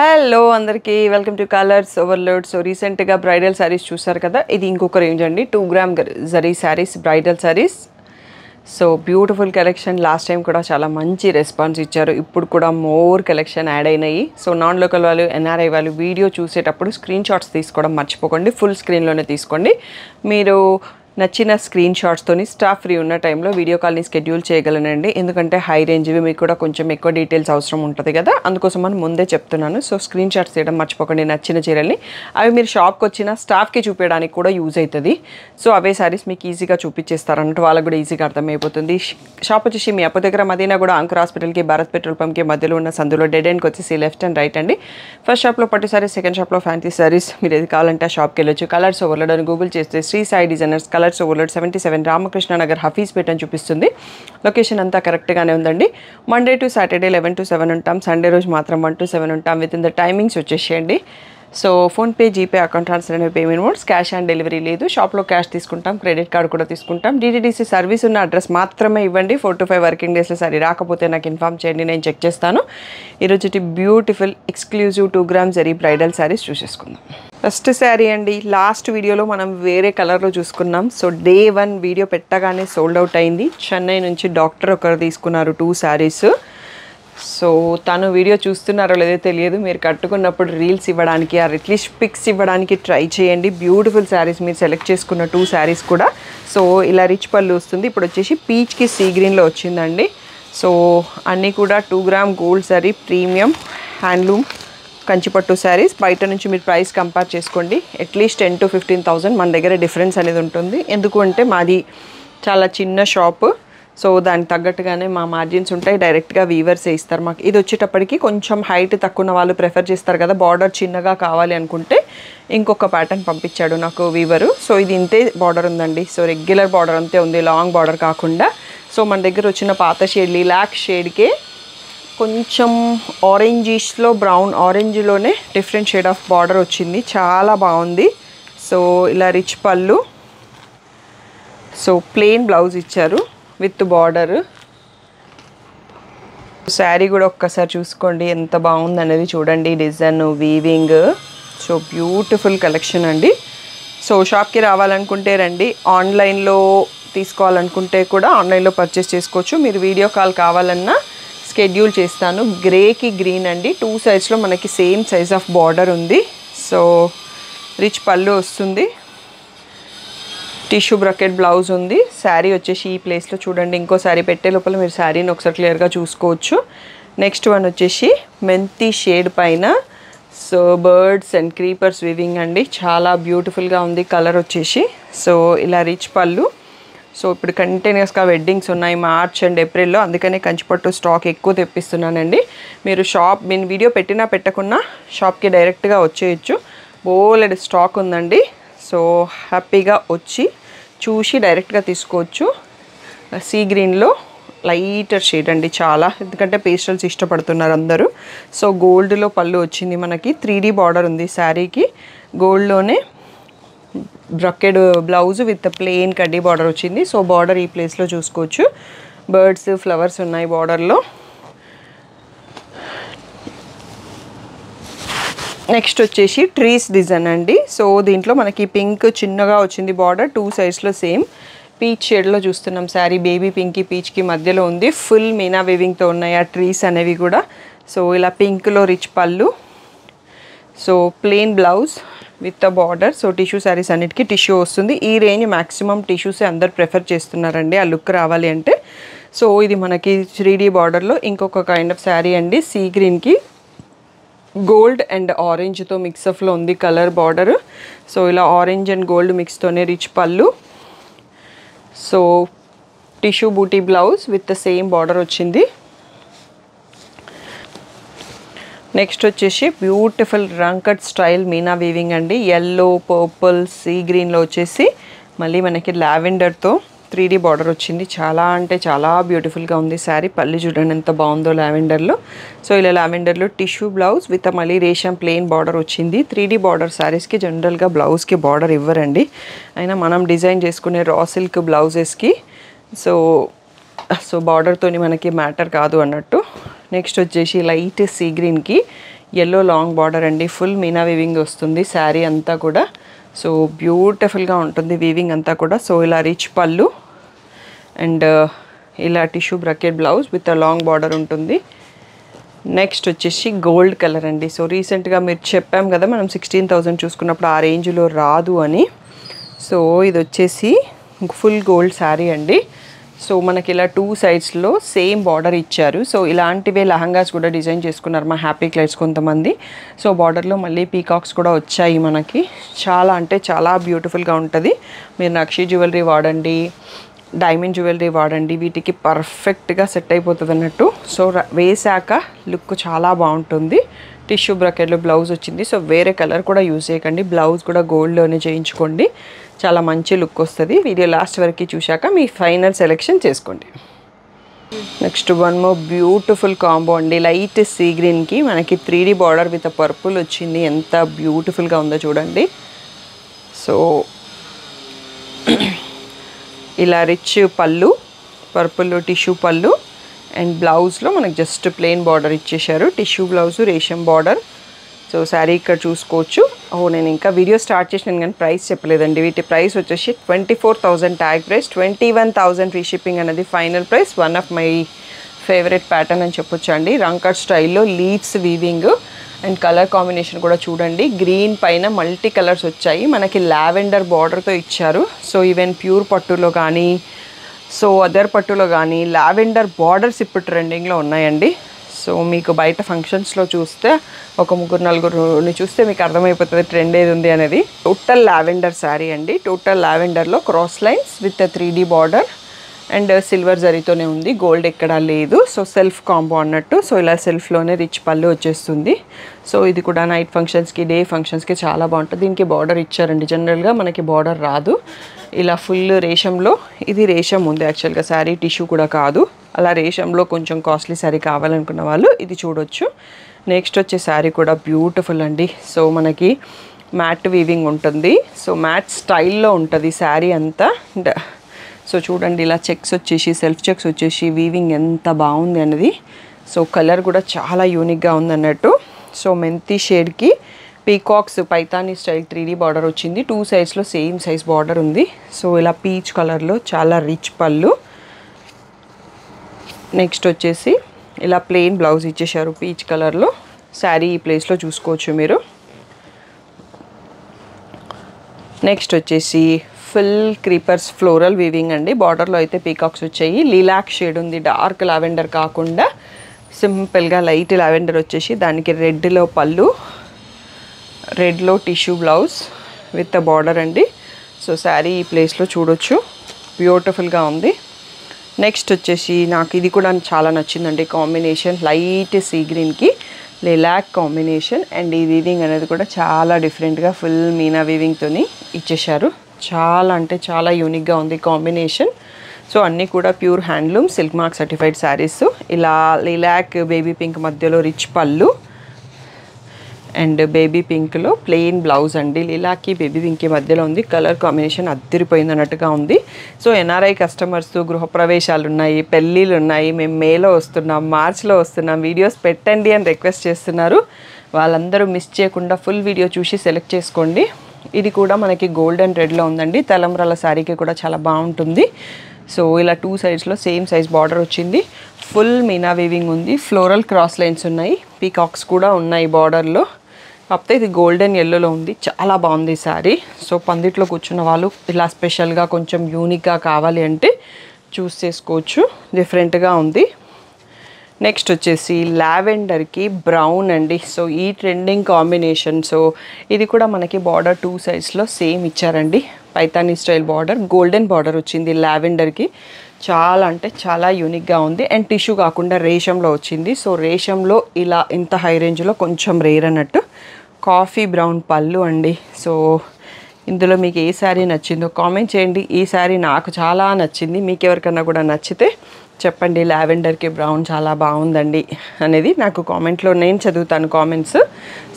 Hello అందరికీ welcome to colours overload. So రీసెంట్గా bridal saris చూసారు కదా, ఇది ఇంకొక రేంజ్ అండి. 2 gram zari saris, bridal saris. So beautiful collection. Last time కూడా చాలా మంచి రెస్పాన్స్ ఇచ్చారు. ఇప్పుడు కూడా మోర్ కలెక్షన్ యాడ్ అయినాయి. సో నాన్ లోకల్ వాళ్ళు, ఎన్ఆర్ఐ వాళ్ళు వీడియో చూసేటప్పుడు స్క్రీన్ షాట్స్ తీసుకోవడం మర్చిపోకండి. ఫుల్ స్క్రీన్లోనే తీసుకోండి. మీరు నచ్చిన స్క్రీన్ షాట్స్తోని స్టాఫ్ ఫ్రీ ఉన్న టైంలో వీడియో కాల్ని స్కెడ్యూల్ చేయగలనండి. ఎందుకంటే హై రేంజ్వి మీకు కూడా కొంచెం ఎక్కువ డీటెయిల్స్ అవసరం ఉంటుంది కదా, అందుకోసం అని ముందే చెప్తున్నాను. సో స్క్రీన్ షాట్స్ తీయడం మర్చిపోకండి నచ్చిన చీరల్ని. అవి మీరు షాప్కి వచ్చిన స్టాఫ్కి చూపించడానికి కూడా యూజ్ అవుతుంది. సో అవే శారీస్ మీకు ఈజీగా చూపించేస్తారు అన్నట్టు, వాళ్ళకు కూడా ఈజీగా అర్థమైపోతుంది. షాప్ వచ్చేసి మీ అప్పు దగ్గర మదీనా కూడా అంకుర్ హాస్పిటల్కి, భారత్ పెట్రోల్ పంప్కి మధ్యలో ఉన్న సందులో డెడ్ ఎండ్కి వచ్చేసి లెఫ్ట్ అండ్ రైట్ అండి. ఫస్ట్ షాప్లో పట్టు శారీస్, సెకండ్ షాప్లో ఫ్యాన్సీ శారీస్. మీరు ఏది కావాలంటే ఆ షాప్కి వెళ్ళొచ్చు. కలర్స్ ఓవర్లోడ్ అని గూగుల్ చేస్తే Sri Sai designers colours overload 77 Ramakrishna Nagar Hafeezpet అని చూపిస్తుంది. లొకేషన్ అంతా కరెక్ట్గానే ఉందండి. మండే టు సాటర్డే 11 to 7 ఉంటాం. సండే రోజు మాత్రం 1 to 7 ఉంటాం. విత్ ఇన్ ద టైమింగ్స్ వచ్చేసేయండి. So PhonePe, GPay, account transfer అనేవి payment modes. Cash on delivery లేదు. షాప్లో క్యాష్ తీసుకుంటాం, క్రెడిట్ కార్డు కూడా తీసుకుంటాం. DTDC సర్వీస్ ఉన్న అడ్రస్ మాత్రమే ఇవ్వండి. 4 to 5 వర్కింగ్ డేస్లో సరే రాకపోతే నాకు ఇన్ఫామ్ చేయండి, నేను చెక్ చేస్తాను. ఈరోజు beautiful exclusive 2 gram zari bridal saris చూసేసుకుందాం. ఫస్ట్ శారీ అండి. లాస్ట్ వీడియోలో మనం వేరే కలర్లో చూసుకున్నాం. సో డే 1 వీడియో పెట్టగానే సోల్డ్ అవుట్ అయింది. చెన్నై నుంచి డాక్టర్ ఒకరు తీసుకున్నారు 2 శారీస్. సో తను వీడియో చూస్తున్నారో లేదో తెలియదు. మీరు కట్టుకున్నప్పుడు రీల్స్ ఇవ్వడానికి, అట్లీస్ట్ పిక్స్ ఇవ్వడానికి ట్రై చేయండి. బ్యూటిఫుల్ శారీస్ మీరు సెలెక్ట్ చేసుకున్న 2 శారీస్ కూడా. సో ఇలా రిచ్ పళ్ళు వస్తుంది. ఇప్పుడు వచ్చేసి పీచ్కి సీ గ్రీన్లో వచ్చిందండి. సో అన్నీ కూడా 2 gram gold sari, premium handloom Kanchipattu saris. బయట నుంచి మీరు ప్రైస్ కంపేర్ చేసుకోండి. అట్లీస్ట్ 10 to 15,000 మన దగ్గర డిఫరెన్స్ అనేది ఉంటుంది. ఎందుకు అంటే మాది చాలా చిన్న షాపు. సో దానికి తగ్గట్టుగానే మా మార్జిన్స్ ఉంటాయి. డైరెక్ట్గా వీవర్సే ఇస్తారు మాకు. ఇది వచ్చేటప్పటికి కొంచెం హైట్ తక్కువ ఉన్న వాళ్ళు ప్రిఫర్ చేస్తారు కదా, బార్డర్ చిన్నగా కావాలి అనుకుంటే ఇంకొక ప్యాటర్న్ పంపించాడు నాకు వీవరు. సో ఇది ఇంతే బార్డర్ ఉందండి. సో రెగ్యులర్ బార్డర్ అంతే ఉంది, లాంగ్ బార్డర్ కాకుండా. సో మన దగ్గర వచ్చిన పాత షేడ్, లిలాక్ షేడ్కే కొంచెం ఆరెంజిష్లో, బ్రౌన్ ఆరెంజ్లోనే డిఫరెంట్ షేడ్ ఆఫ్ బార్డర్ వచ్చింది. చాలా బాగుంది. సో ఇలా రిచ్ పళ్ళు. సో ప్లెయిన్ బ్లౌజ్ ఇచ్చారు విత్ బార్డర్. శారీ కూడా ఒక్కసారి చూసుకోండి ఎంత బాగుంది అనేది చూడండి. Design, weaving. So beautiful collection అండి. సో షాప్కి రావాలనుకుంటే రండి. ఆన్లైన్లో తీసుకోవాలనుకుంటే కూడా ఆన్లైన్లో పర్చేస్ చేసుకోవచ్చు. మీరు వీడియో కాల్ కావాలన్నా స్కెడ్యూల్ చేస్తాను. గ్రేకి గ్రీన్ అండి. 2 సైజ్లో మనకి సేమ్ సైజ్ ఆఫ్ బార్డర్ ఉంది. సో రిచ్ పళ్ళు వస్తుంది. టిష్యూ బ్రకెట్ బ్లౌజ్ ఉంది. శారీ వచ్చేసి ఈ ప్లేస్లో చూడండి. ఇంకో శారీ పెట్టే లోపల మీరు శారీని ఒకసారి క్లియర్గా చూసుకోవచ్చు. నెక్స్ట్ వన్ వచ్చేసి మెంతి షేడ్ పైన so birds and creepers weaving అండి. చాలా బ్యూటిఫుల్గా ఉంది కలర్ వచ్చేసి. సో ఇలా రిచ్ పళ్ళు. సో ఇప్పుడు కంటిన్యూస్గా వెడ్డింగ్స్ ఉన్నాయి మార్చ్ అండ్ ఏప్రిల్లో, అందుకనే కంచిపట్టు స్టాక్ ఎక్కువ తెప్పిస్తున్నానండి. మీరు నేను వీడియో పెట్టినా పెట్టకున్నా షాప్కి డైరెక్ట్గా వచ్చేయచ్చు. బోలెడ్ స్టాక్ ఉందండి. సో హ్యాపీగా వచ్చి చూసి డైరెక్ట్గా తీసుకోవచ్చు. సీ గ్రీన్లో లైటర్ షేడ్ అండి చాలా, ఎందుకంటే పేస్టల్స్ ఇష్టపడుతున్నారు అందరూ. సో గోల్డ్లో పళ్ళు వచ్చింది మనకి. 3D బార్డర్ ఉంది శారీకి. గోల్డ్లోనే బ్రకెడ్ బ్లౌజ్ విత్ ప్లెయిన్ కడ్డీ బార్డర్ వచ్చింది. సో బార్డర్ ఈ ప్లేస్లో చూసుకోవచ్చు. బర్డ్స్, ఫ్లవర్స్ ఉన్నాయి బార్డర్లో. నెక్స్ట్ వచ్చేసి ట్రీస్ డిజైన్ అండి. సో దీంట్లో మనకి పింక్ చిన్నగా వచ్చింది బార్డర్. 2 సైడ్స్లో సేమ్ పీచ్ షేడ్లో చూస్తున్నాం శారీ. బేబీ పింక్కి పీచ్కి మధ్యలో ఉంది. ఫుల్ మీనా వీవింగ్తో ఉన్నాయి ఆ ట్రీస్ అనేవి కూడా. సో ఇలా పింక్లో రిచ్ పళ్ళు. So plain blouse with a border. So tissue saris అన్నిటికీ టిష్యూ వస్తుంది. ఈ రేంజ్ మ్యాక్సిమం టిష్యూసే అందరు ప్రిఫర్ చేస్తున్నారండి ఆ లుక్ రావాలి అంటే. సో ఇది మనకి 3D బార్డర్లో ఇంకొక కైండ్ ఆఫ్ శారీ అండి. సీ గ్రీన్కి గోల్డ్ అండ్ ఆరెంజ్తో మిక్సప్లో ఉంది కలర్ బార్డర్. సో ఇలా ఆరెంజ్ అండ్ గోల్డ్ మిక్స్తోనే రిచ్ పళ్ళు. సో టిష్యూ బూటీ blouse with the same border వచ్చింది. నెక్స్ట్ వచ్చేసి బ్యూటిఫుల్ రంకట్ స్టైల్ మీనా వీవింగ్ అండి. ఎల్లో, పర్పుల్, సీ గ్రీన్లో వచ్చేసి మళ్ళీ మనకి లావెండర్తో 3D బార్డర్ వచ్చింది. చాలా అంటే చాలా బ్యూటిఫుల్గా ఉంది శారీ. పళ్ళు చూడండి ఎంత బాగుందో లావెండర్లో. సో ఇలా లావెండర్లో టిష్యూ బ్లౌజ్ విత్ మళ్ళీ రేషం ప్లెయిన్ బార్డర్ వచ్చింది. 3D బార్డర్ శారీస్కి జనరల్గా బ్లౌజ్కి బార్డర్ ఇవ్వరండి. అయినా మనం డిజైన్ చేసుకునే రా సిల్క్ బ్లౌజెస్కి సో బార్డర్తోని మనకి మ్యాటర్ కాదు అన్నట్టు. నెక్స్ట్ వచ్చేసి లైట్ సీ గ్రీన్కి ఎల్లో లాంగ్ బార్డర్ అండి, ఫుల్ మీనా వీవింగ్ వస్తుంది శారీ అంతా కూడా. సో బ్యూటిఫుల్గా ఉంటుంది వీవింగ్ అంతా కూడా. సో ఇలా రిచ్ పళ్ళు అండ్ ఇలా tissue bracket blouse with long border ఉంటుంది. నెక్స్ట్ వచ్చేసి గోల్డ్ కలర్ అండి. సో రీసెంట్గా మీరు చెప్పాం కదా మనం 16,000 చూసుకున్నప్పుడు ఆ రేంజ్లో రాదు అని. సో ఇది వచ్చేసి ఫుల్ గోల్డ్ శారీ అండి. సో మనకి ఇలా 2 సైడ్స్లో సేమ్ బార్డర్ ఇచ్చారు. సో ఇలాంటివే లహంగాస్ కూడా డిజైన్ చేసుకున్నారు మా హ్యాపీ క్లైట్స్ కొంతమంది. సో బార్డర్లో మళ్ళీ పీకాక్స్ కూడా వచ్చాయి మనకి. చాలా అంటే చాలా బ్యూటిఫుల్గా ఉంటుంది. మీరు నక్షి జ్యువెలరీ వాడండి, డైమండ్ జ్యువెలరీ వాడండి, వీటికి పర్ఫెక్ట్గా సెట్ అయిపోతుంది అన్నట్టు. సో వేసాక లుక్ చాలా బాగుంటుంది. టిష్యూ బ్రకెట్లో బ్లౌజ్ వచ్చింది. సో వేరే కలర్ కూడా యూజ్ చేయకండి, బ్లౌజ్ కూడా గోల్డ్లోనే చేయించుకోండి, చాలా మంచి లుక్ వస్తుంది. వీడియో లాస్ట్ వరకు చూశాక మీ ఫైనల్ సెలెక్షన్ చేసుకోండి. Next one more beautiful combo అండి. లైట్ సీ గ్రీన్కి మనకి 3D బార్డర్ విత్ పర్పుల్ వచ్చింది. ఎంత బ్యూటిఫుల్గా ఉందో చూడండి. సో ఇలా రిచ్ పళ్ళు, పర్పుల్ టిష్యూ పళ్ళు అండ్ బ్లౌజ్లో మనకు జస్ట్ ప్లెయిన్ బార్డర్ ఇచ్చేశారు. టిష్యూ బ్లౌజు రేషం బార్డర్. సో శారీ ఇక్కడ చూసుకోవచ్చు. నేను ఇంకా వీడియో స్టార్ట్ చేసినాను కానీ ప్రైస్ చెప్పలేదండి. వీటి ప్రైస్ వచ్చేసి 24,000 ట్యాగ్ ప్రైస్, 21,000 ఫ్రీ షిప్పింగ్ అనేది final price. One of my favourite pattern అని చెప్పొచ్చు అండి. రంకట్ స్టైల్లో leaves weaving and colour combination కూడా చూడండి. గ్రీన్ పైన మల్టీ కలర్స్ వచ్చాయి, మనకి లావెండర్ బార్డర్తో ఇచ్చారు. సో ఈవెన్ ప్యూర్ పట్టులో కానీ సో అదర్ పట్టులో కానీ లావెండర్ బార్డర్స్ ఇప్పుడు ట్రెండింగ్లో ఉన్నాయండి. సో మీకు బయట ఫంక్షన్స్లో చూస్తే ఒక 3-4 చూస్తే మీకు అర్థమైపోతుంది ట్రెండ్ ఏది ఉంది అనేది. టోటల్ లావెండర్ శారీ అండి. టోటల్ లావెండర్లో cross lines with 3D border and silver జరీతోనే ఉంది, గోల్డ్ ఎక్కడా లేదు. సో సెల్ఫ్ కాంబో అన్నట్టు. సో ఇలా సెల్ఫ్లోనే రిచ్ పళ్ళు వచ్చేస్తుంది. సో ఇది కూడా నైట్ ఫంక్షన్స్కి, డే ఫంక్షన్స్కి చాలా బాగుంటుంది. దీనికి బార్డర్ ఇచ్చారండి, జనరల్గా మనకి బార్డర్ రాదు. ఇలా ఫుల్ రేషంలో, ఇది రేషం ఉంది యాక్చువల్గా శారీ, టిష్యూ కూడా కాదు. అలా రేషంలో కొంచెం కాస్ట్లీ శారీ కావాలనుకున్న వాళ్ళు ఇది చూడొచ్చు. నెక్స్ట్ వచ్చే శారీ కూడా బ్యూటిఫుల్ అండి. సో మనకి మ్యాట్ వీవింగ్ ఉంటుంది. సో మ్యాట్ స్టైల్లో ఉంటుంది శారీ అంతా. సో చూడండి ఇలా చెక్స్ వచ్చేసి, సెల్ఫ్ చెక్స్ వచ్చేసి వీవింగ్ ఎంత బాగుంది అనేది. సో కలర్ కూడా చాలా యూనిక్గా ఉంది అన్నట్టు. సో మెంతి షేడ్కి peacocks Paithani style 3D border వచ్చింది. 2 సైడ్స్లో సేమ్ సైజ్ బార్డర్ ఉంది. సో ఇలా పీచ్ కలర్లో చాలా రిచ్ పళ్ళు. నెక్స్ట్ వచ్చేసి ఇలా ప్లెయిన్ బ్లౌజ్ ఇచ్చేసారు పీచ్ కలర్లో. శారీ ఈ ప్లేస్లో చూసుకోవచ్చు మీరు. నెక్స్ట్ వచ్చేసి ఫుల్ క్రీపర్స్ ఫ్లోరల్ వీవింగ్ అండి. బార్డర్లో అయితే పీకాక్స్ వచ్చాయి. లీలాక్ షేడ్ ఉంది, డార్క్ లావెండర్ కాకుండా సింపుల్గా లైట్ లావెండర్ వచ్చేసి దానికి రెడ్లో పళ్ళు, రెడ్లో టిష్యూ బ్లౌజ్ విత్ బార్డర్ అండి. సో శారీ ఈ ప్లేస్లో చూడొచ్చు, బ్యూటిఫుల్గా ఉంది. నెక్స్ట్ వచ్చేసి నాకు ఇది కూడా చాలా నచ్చిందండి కాంబినేషన్. లైట్ సీ గ్రీన్కి లిలాక్ కాంబినేషన్ అండ్ ఈ వీవింగ్ అనేది కూడా చాలా డిఫరెంట్గా ఫుల్ మీనా వీవింగ్తోని ఇచ్చేశారు. చాలా అంటే చాలా యూనిక్గా ఉంది కాంబినేషన్. సో అన్నీ కూడా pure handloom silk mark certified saris. ఇలా లిలాక్ బేబీ పింక్ మధ్యలో రిచ్ పళ్ళు అండ్ బేబీ పింక్లో ప్లెయిన్ బ్లౌజ్ అండి. లీలాకి బేబీ పింక్ మధ్యలో ఉంది. కలర్ కాంబినేషన్ అద్దరిపోయింది అన్నట్టుగా ఉంది. సో ఎన్ఆర్ఐ కస్టమర్స్ గృహప్రవేశాలు ఉన్నాయి, పెళ్ళిళ్ళు ఉన్నాయి, మేము మేలో వస్తున్నాం, మార్చ్లో వస్తున్నాం, వీడియోస్ పెట్టండి అని రిక్వెస్ట్ చేస్తున్నారు. వాళ్ళందరూ మిస్ చేయకుండా ఫుల్ వీడియో చూసి సెలెక్ట్ చేసుకోండి. ఇది కూడా మనకి గోల్డ్ అండ్ రెడ్లో ఉందండి. తలంబ్రాల శారీకి కూడా చాలా బాగుంటుంది. సో ఇలా 2 సైడ్స్లో సేమ్ సైజ్ బార్డర్ వచ్చింది. ఫుల్ మీనా వీవింగ్ ఉంది. ఫ్లోరల్ క్రాస్ లైన్స్ ఉన్నాయి, పీకాక్స్ కూడా ఉన్నాయి బార్డర్లో. కాకపోతే ఇది గోల్డెన్ ఎల్లోలో ఉంది. చాలా బాగుంది శారీ. సో పందిట్లో కూర్చున్న వాళ్ళు ఇలా స్పెషల్గా కొంచెం యూనిక్గా కావాలి అంటే చూస్ చేసుకోవచ్చు, డిఫరెంట్గా ఉంది. నెక్స్ట్ వచ్చేసి లావెండర్కి బ్రౌన్ అండి. సో ఈ ట్రెండింగ్ కాంబినేషన్. సో ఇది కూడా మనకి బార్డర్ 2 సైడ్స్లో సేమ్ ఇచ్చారండి. Paithani style border, golden border వచ్చింది లావెండర్కి. చాలా అంటే చాలా యూనిక్గా ఉంది అండ్ టిష్యూ కాకుండా రేషంలో వచ్చింది. సో రేషంలో ఇలా ఇంత హై రేంజ్లో కొంచెం రేర్ అన్నట్టు. కాఫీ బ్రౌన్ పళ్ళు అండి. సో ఇందులో మీకు ఏ శారీ నచ్చిందో కామెంట్ చేయండి. ఈ శారీ నాకు చాలా నచ్చింది, మీకు ఎవరికన్నా కూడా నచ్చితే చెప్పండి. లావెండర్కి బ్రౌన్ చాలా బాగుందండి అనేది నాకు కామెంట్లో, నేను చదువుతాను కామెంట్స్,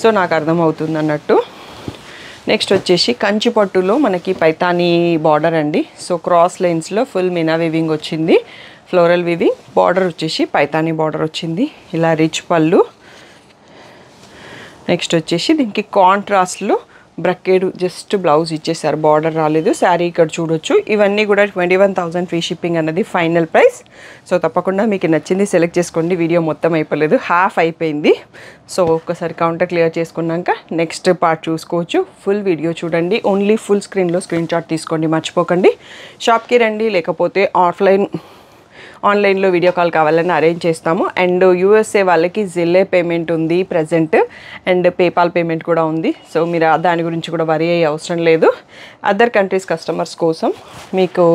సో నాకు అర్థమవుతుంది అన్నట్టు. నెక్స్ట్ వచ్చేసి కంచి పట్టులో మనకి పైతానీ బార్డర్ అండి. సో క్రాస్ లైన్స్లో ఫుల్ మీనా వీవింగ్ వచ్చింది. Floral weaving. బార్డర్ వచ్చేసి పైతానీ బార్డర్ వచ్చింది. ఇలా రిచ్ పళ్ళు. నెక్స్ట్ వచ్చేసి దీనికి కాంట్రాస్ట్లో బ్రకేడ్ జస్ట్ బ్లౌజ్ ఇచ్చేసారు, బార్డర్ రాలేదు. శారీ ఇక్కడ చూడొచ్చు. ఇవన్నీ కూడా 21,000 ఫ్రీ షిప్పింగ్ అన్నది ఫైనల్ ప్రైస్. సో తప్పకుండా మీకు నచ్చింది సెలెక్ట్ చేసుకోండి. వీడియో మొత్తం అయిపోలేదు, హాఫ్ అయిపోయింది. సో ఒక్కసారి కౌంటర్ క్లియర్ చేసుకున్నాక నెక్స్ట్ పార్ట్ చూసుకోవచ్చు. ఫుల్ వీడియో చూడండి. ఓన్లీ ఫుల్ స్క్రీన్లో స్క్రీన్ షాట్ తీసుకోండి, మర్చిపోకండి. షాప్కి రండి, లేకపోతే ఆన్లైన్లో వీడియో కాల్ కావాలని అరేంజ్ చేస్తాము. అండ్ యూఎస్ఏ వాళ్ళకి జిల్లే పేమెంట్ ఉంది ప్రజెంట్, అండ్ పేపాల్ పేమెంట్ కూడా ఉంది. సో మీరు దాని గురించి కూడా వరీ అయ్యే అవసరం లేదు. అదర్ కంట్రీస్ కస్టమర్స్ కోసం మీకు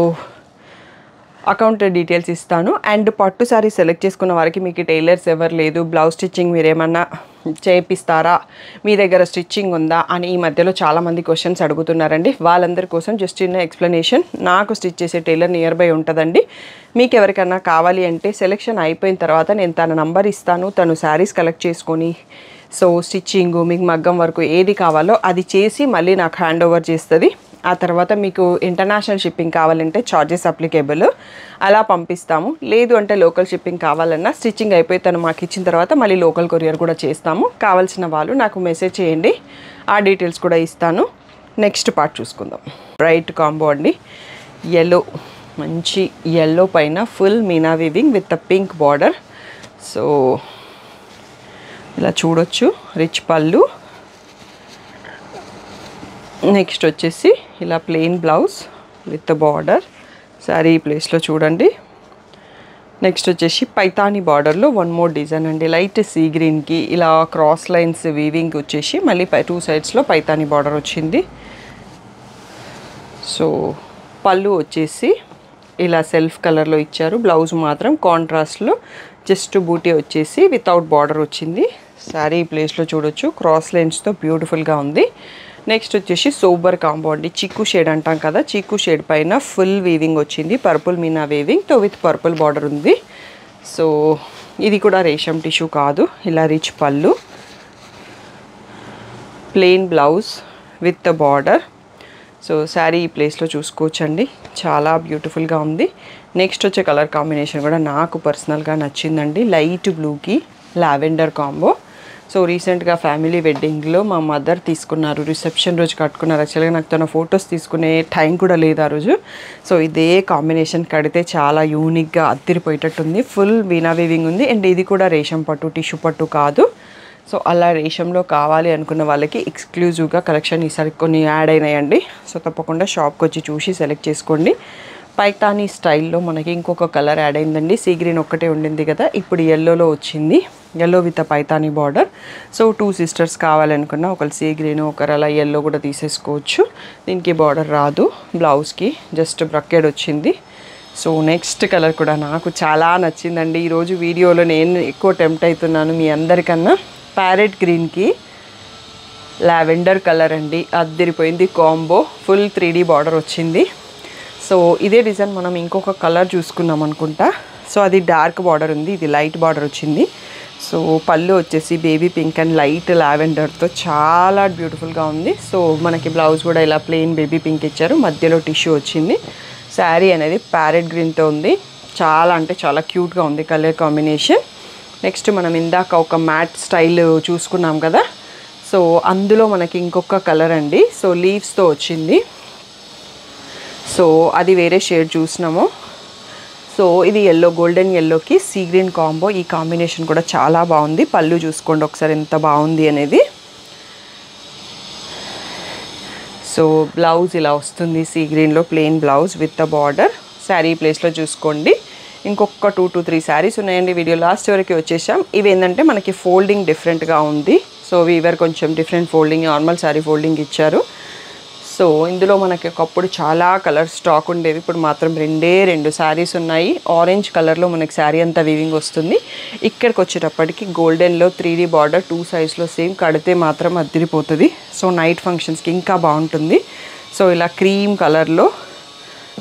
అకౌంట్ డీటెయిల్స్ ఇస్తాను. అండ్ పట్టు సారీ సెలెక్ట్ చేసుకున్న వారికి మీకు టైలర్స్ ఎవరు లేదు, బ్లౌజ్ స్టిచ్చింగ్ మీరేమన్నా చేపిస్తారా, మీ దగ్గర స్టిచ్చింగ్ ఉందా అని ఈ మధ్యలో చాలామంది క్వశ్చన్స్ అడుగుతున్నారండి. వాళ్ళందరి కోసం జస్ట్ చిన్న ఎక్స్ప్లెనేషన్. నాకు స్టిచ్ చేసే టైలర్ నియర్ బై ఉంటుందండి. మీకు ఎవరికన్నా కావాలి అంటే సెలెక్షన్ అయిపోయిన తర్వాత నేను తన నంబర్ ఇస్తాను. తను శారీస్ కలెక్ట్ చేసుకొని సో స్టిచ్చింగ్ మీకు మగ్గం వరకు ఏది కావాలో అది చేసి మళ్ళీ నాకు హ్యాండ్ ఓవర్ చేస్తుంది. ఆ తర్వాత మీకు ఇంటర్నేషనల్ షిప్పింగ్ కావాలంటే ఛార్జెస్ అప్లికేబుల్, అలా పంపిస్తాము. లేదు అంటే లోకల్ షిప్పింగ్ కావాలన్నా స్టిచ్చింగ్ అయిపోయి తను మాకు ఇచ్చిన తర్వాత మళ్ళీ లోకల్ కొరియర్ కూడా చేస్తాము. కావాల్సిన వాళ్ళు నాకు మెసేజ్ చేయండి, ఆ డీటెయిల్స్ కూడా ఇస్తాను. నెక్స్ట్ పార్ట్ చూసుకుందాం. బ్రైట్ కాంబో అండి. ఎల్లో, మంచి ఎల్లో పైన full meena weaving with pink border. So ఇలా చూడొచ్చు. రిచ్ పళ్ళు. నెక్స్ట్ వచ్చేసి ఇలా plain blouse with border. Sari ఈ ప్లేస్లో చూడండి. నెక్స్ట్ వచ్చేసి పైతానీ బార్డర్లో వన్ మోర్ డిజైన్ అండి. లైట్ సీ గ్రీన్కి ఇలా క్రాస్ లైన్స్ వీవింగ్ వచ్చేసి మళ్ళీ 2 సైడ్స్లో పైతానీ బార్డర్ వచ్చింది. సో పళ్ళు వచ్చేసి ఇలా సెల్ఫ్ కలర్లో ఇచ్చారు. బ్లౌజ్ మాత్రం కాంట్రాస్ట్లో జస్ట్ బూటీ వచ్చేసి వితౌట్ బార్డర్ వచ్చింది. శారీ ఈ ప్లేస్లో చూడొచ్చు. క్రాస్ లైన్స్తో బ్యూటిఫుల్గా ఉంది. నెక్స్ట్ వచ్చేసి సోబర్ కాంబో అండి. చిక్కు షేడ్ అంటాం కదా, చిక్కు షేడ్ పైన ఫుల్ వీవింగ్ వచ్చింది. పర్పుల్ మీనా వీవింగ్తో విత్ పర్పుల్ బార్డర్ ఉంది. సో ఇది కూడా రేషం టిష్యూ కాదు. ఇలా రిచ్ పళ్ళు, plain blouse with border. So sari ఈ ప్లేస్లో చూసుకోవచ్చండి, చాలా బ్యూటిఫుల్గా ఉంది. నెక్స్ట్ వచ్చే కలర్ కాంబినేషన్ కూడా నాకు పర్సనల్గా నచ్చిందండి. లైట్ బ్లూకి లావెండర్ కాంబో. సో రీసెంట్గా ఫ్యామిలీ వెడ్డింగ్లో మా మదర్ తీసుకున్నారు, రిసెప్షన్ రోజు కట్టుకున్నారు. యాక్చువల్గా నాకు తన ఫొటోస్ తీసుకునే టైం కూడా లేదు ఆ రోజు. సో ఇదే కాంబినేషన్ కడితే చాలా యూనిక్గా అద్దిరిపోయేటట్టుంది. ఫుల్ వీనా వీవింగ్ ఉంది. అండ్ ఇది కూడా రేషం పట్టు, టిష్యూ పట్టు కాదు. సో అలా రేషంలో కావాలి అనుకున్న వాళ్ళకి ఎక్స్క్లూజివ్గా కలెక్షన్ ఈసారి కొన్ని యాడ్ అయినాయండి. సో తప్పకుండా షాప్కి వచ్చి చూసి సెలెక్ట్ చేసుకోండి. పైతానీ స్టైల్లో మనకి ఇంకొక కలర్ యాడ్ అయిందండి. సీ గ్రీన్ ఒక్కటే ఉండింది కదా, ఇప్పుడు ఎల్లోలో వచ్చింది. Yellow with Paithani border. So 2 sisters కావాలనుకున్నా ఒకరు సీ గ్రీన్, ఒకరు అలా ఎల్లో కూడా తీసేసుకోవచ్చు. దీనికి బార్డర్ రాదు, బ్లౌజ్కి జస్ట్ బ్రకెడ్ వచ్చింది. సో నెక్స్ట్ కలర్ కూడా నాకు చాలా నచ్చిందండి. ఈరోజు వీడియోలో నేను ఎక్కువ టెంప్ట్ అవుతున్నాను మీ అందరికన్నా. ప్యారెట్ గ్రీన్కి లావెండర్ కలర్ అండి, అద్దిరిపోయింది కాంబో. ఫుల్ 3D బార్డర్ వచ్చింది. సో ఇదే డిజైన్ మనం ఇంకొక కలర్ చూసుకున్నాం అనుకుంటా. సో అది డార్క్ బార్డర్ ఉంది, ఇది లైట్ బార్డర్ వచ్చింది. సో పళ్ళు వచ్చేసి బేబీ పింక్ అండ్ లైట్ లావెండర్తో చాలా బ్యూటిఫుల్గా ఉంది. సో మనకి బ్లౌజ్ కూడా ఇలా ప్లెయిన్ బేబీ పింక్ ఇచ్చారు, మధ్యలో టిష్యూ వచ్చింది. శారీ అనేది ప్యారెట్ గ్రీన్తో ఉంది. చాలా అంటే చాలా క్యూట్గా ఉంది కలర్ కాంబినేషన్. నెక్స్ట్ మనం ఇందాక ఒక మ్యాట్ స్టైల్ చూసుకున్నాం కదా, సో అందులో మనకి ఇంకొక కలర్ అండి. సో లీవ్స్తో వచ్చింది. సో అది వేరే షేడ్ చూసినాము. సో ఇది ఎల్లో, గోల్డెన్ ఎల్లోకి సీ గ్రీన్ కాంబో. ఈ కాంబినేషన్ కూడా చాలా బాగుంది. పళ్ళు చూసుకోండి ఒకసారి ఎంత బాగుంది అనేది. సో బ్లౌజ్ ఇలా వస్తుంది, సీ గ్రీన్లో plain blouse with border. Sari ప్లేస్లో చూసుకోండి. ఇంకొక 2 to 3 శారీస్ ఉన్నాయండి. వీడియో లాస్ట్ వరకు వచ్చేసాం. ఇవి ఏంటంటే మనకి ఫోల్డింగ్ డిఫరెంట్గా ఉంది. సో వీవర్ కొంచెం different folding, normal sari folding ఇచ్చారు. సో ఇందులో మనకి ఒకప్పుడు చాలా కలర్ స్టాక్ ఉండేవి, ఇప్పుడు మాత్రం 2 శారీస్ ఉన్నాయి. ఆరెంజ్ కలర్లో మనకి శారీ అంతా వీవింగ్ వస్తుంది. ఇక్కడికి వచ్చేటప్పటికి గోల్డెన్లో 3D బార్డర్ 2 సైజ్లో సేమ్, కడితే మాత్రం అద్దిరిపోతుంది. సో నైట్ ఫంక్షన్స్కి ఇంకా బాగుంటుంది. సో ఇలా క్రీమ్ కలర్లో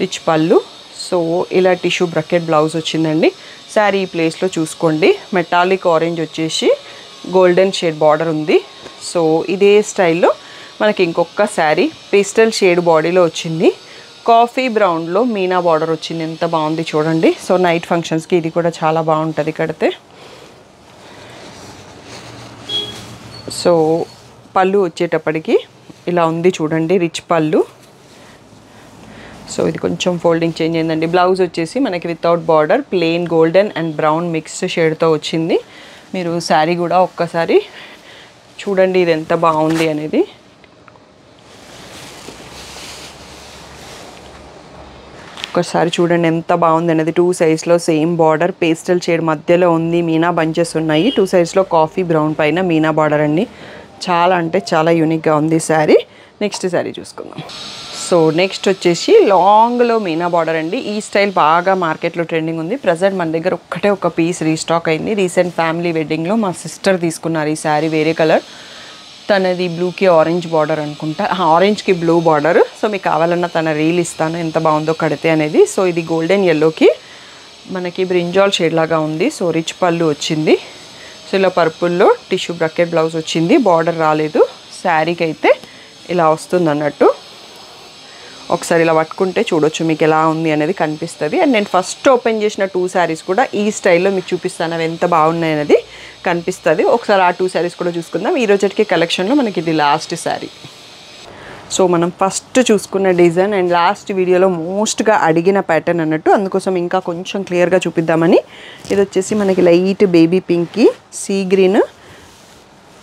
రిచ్ పళ్ళు. సో ఇలా టిష్యూ బ్రకెట్ బ్లౌజ్ వచ్చిందండి. శారీ ఈ ప్లేస్లో చూసుకోండి. మెటాలిక్ ఆరెంజ్ వచ్చేసి గోల్డెన్ షేడ్ బార్డర్ ఉంది. సో ఇదే స్టైల్లో మనకి ఇంకొక శారీ పేస్టల్ షేడ్ బాడీలో వచ్చింది. కాఫీ బ్రౌన్లో మీనా బార్డర్ వచ్చింది, ఎంత బాగుంది చూడండి. సో నైట్ ఫంక్షన్స్కి ఇది కూడా చాలా బాగుంటుంది కడితే. సో పళ్ళు వచ్చేటప్పటికి ఇలా ఉంది చూడండి, రిచ్ పళ్ళు. సో ఇది కొంచెం ఫోల్డింగ్ చేంజ్ అయిందండి. బ్లౌజ్ వచ్చేసి మనకి without border plain golden and brown mix షేడ్తో వచ్చింది. మీరు శారీ కూడా ఒక్కసారి చూడండి ఇది ఎంత బాగుంది అనేది. ఒకసారి చూడండి ఎంత బాగుంది అనేది. 2 సైజ్లో సేమ్ బార్డర్, పేస్టల్ షేడ్ మధ్యలో ఉంది, మీనా బంచెస్ ఉన్నాయి. 2 సైజ్లో కాఫీ బ్రౌన్ పైన మీనా బార్డర్ అండి. చాలా అంటే చాలా యూనిక్గా ఉంది శారీ. నెక్స్ట్ శారీ చూసుకుందాం. సో నెక్స్ట్ వచ్చేసి లాంగ్లో మీనా బార్డర్ అండి. ఈ స్టైల్ బాగా మార్కెట్లో ట్రెండింగ్ ఉంది. ప్రజెంట్ మన దగ్గర ఒక పీస్ రీస్టాక్ అయింది. రీసెంట్ ఫ్యామిలీ వెడ్డింగ్లో మా సిస్టర్ తీసుకున్నారు ఈ శారీ. వేరే కలర్, తనది బ్లూకి ఆరెంజ్ బార్డర్ అనుకుంటా, ఆరెంజ్కి బ్లూ బార్డర్. సో మీకు కావాలన్నా తన రీల్ ఇస్తాను ఎంత బాగుందో కడితే అనేది. సో ఇది గోల్డెన్ ఎల్లోకి మనకి బ్రింజాల్ షేడ్ లాగా ఉంది. సో రిచ్ పళ్ళు వచ్చింది. సో ఇలా పర్పుల్లో టిష్యూ బ్రకెట్ బ్లౌజ్ వచ్చింది, బార్డర్ రాలేదు. శారీకి అయితే ఇలా వస్తుంది అన్నట్టు. ఒకసారి ఇలా పట్టుకుంటే చూడొచ్చు మీకు ఎలా ఉంది అనేది కనిపిస్తుంది. అండ్ నేను ఫస్ట్ ఓపెన్ చేసిన 2 శారీస్ కూడా ఈ స్టైల్లో మీకు చూపిస్తాను, అవి ఎంత బాగున్నాయి అనేది కనిపిస్తుంది. ఒకసారి ఆ 2 శారీస్ కూడా చూసుకుందాం. ఈ రోజుకి కలెక్షన్లో మనకి ఇది లాస్ట్ శారీ. సో మనం ఫస్ట్ చూసుకున్న డిజైన్ అండ్ లాస్ట్ వీడియోలో మోస్ట్గా అడిగిన ప్యాటర్న్ అన్నట్టు, అందుకోసం ఇంకా కొంచెం క్లియర్గా చూపిద్దామని. ఇది వచ్చేసి మనకి లైట్ బేబీ పింక్కి సీ గ్రీన్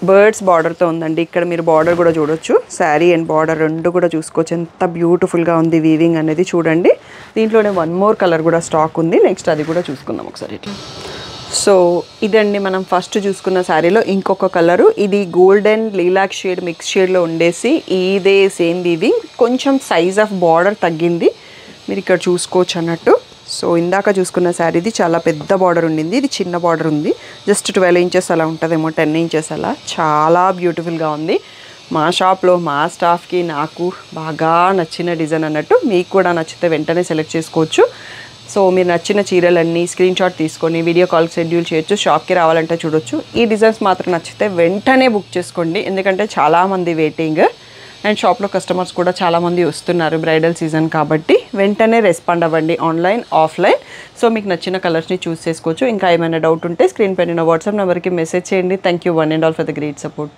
బర్డ్స్ బార్డర్తో ఉందండి. ఇక్కడ మీరు బార్డర్ కూడా చూడొచ్చు, శారీ అండ్ బార్డర్ రెండు కూడా చూసుకోవచ్చు. ఎంత బ్యూటిఫుల్గా ఉంది వీవింగ్ అనేది చూడండి. దీంట్లోనే 1 మోర్ కలర్ కూడా స్టాక్ ఉంది. నెక్స్ట్ అది కూడా చూసుకుందాం ఒకసారి ఇట్లా. సో ఇదండి మనం ఫస్ట్ చూసుకున్న శారీలో ఇంకొక కలరు. ఇది గోల్డెన్ లీలాక్ షేడ్ మిక్స్ షేడ్లో ఉండేసి ఇదే సేమ్ వీవింగ్, కొంచెం సైజ్ ఆఫ్ బార్డర్ తగ్గింది, మీరు ఇక్కడ చూసుకోవచ్చు అన్నట్టు. సో ఇందాక చూసుకున్న శారీది చాలా పెద్ద బార్డర్ ఉండింది, ఇది చిన్న బార్డర్ ఉంది. జస్ట్ 12 ఇంచెస్ అలా ఉంటుందేమో, 10 ఇంచెస్ అలా. చాలా బ్యూటిఫుల్గా ఉంది. మా షాప్లో మా స్టాఫ్కి నాకు బాగా నచ్చిన డిజైన్ అన్నట్టు. మీకు కూడా నచ్చితే వెంటనే సెలెక్ట్ చేసుకోవచ్చు. సో మీరు నచ్చిన చీరలన్నీ స్క్రీన్ షాట్ తీసుకొని వీడియో కాల్ షెడ్యూల్ చేయొచ్చు. షాప్కి రావాలంటే చూడొచ్చు. ఈ డిజైన్స్ మాత్రం నచ్చితే వెంటనే బుక్ చేసుకోండి, ఎందుకంటే చాలామంది వెయిటింగ్. అండ్ షాప్లో కస్టమర్స్ కూడా చాలామంది వస్తున్నారు బ్రైడల్ సీజన్ కాబట్టి. వెంటనే రెస్పాండ్ అవ్వండి, ఆన్లైన్ ఆఫ్లైన్. సో మీకు నచ్చిన కలర్స్ని చూస్ చేసుకోవచ్చు. ఇంకా ఏమైనా డౌట్ ఉంటే స్క్రీన్ పైన వాట్సాప్ నెంబర్కి మెసేజ్ చేయండి. Thank you one and all for the great support.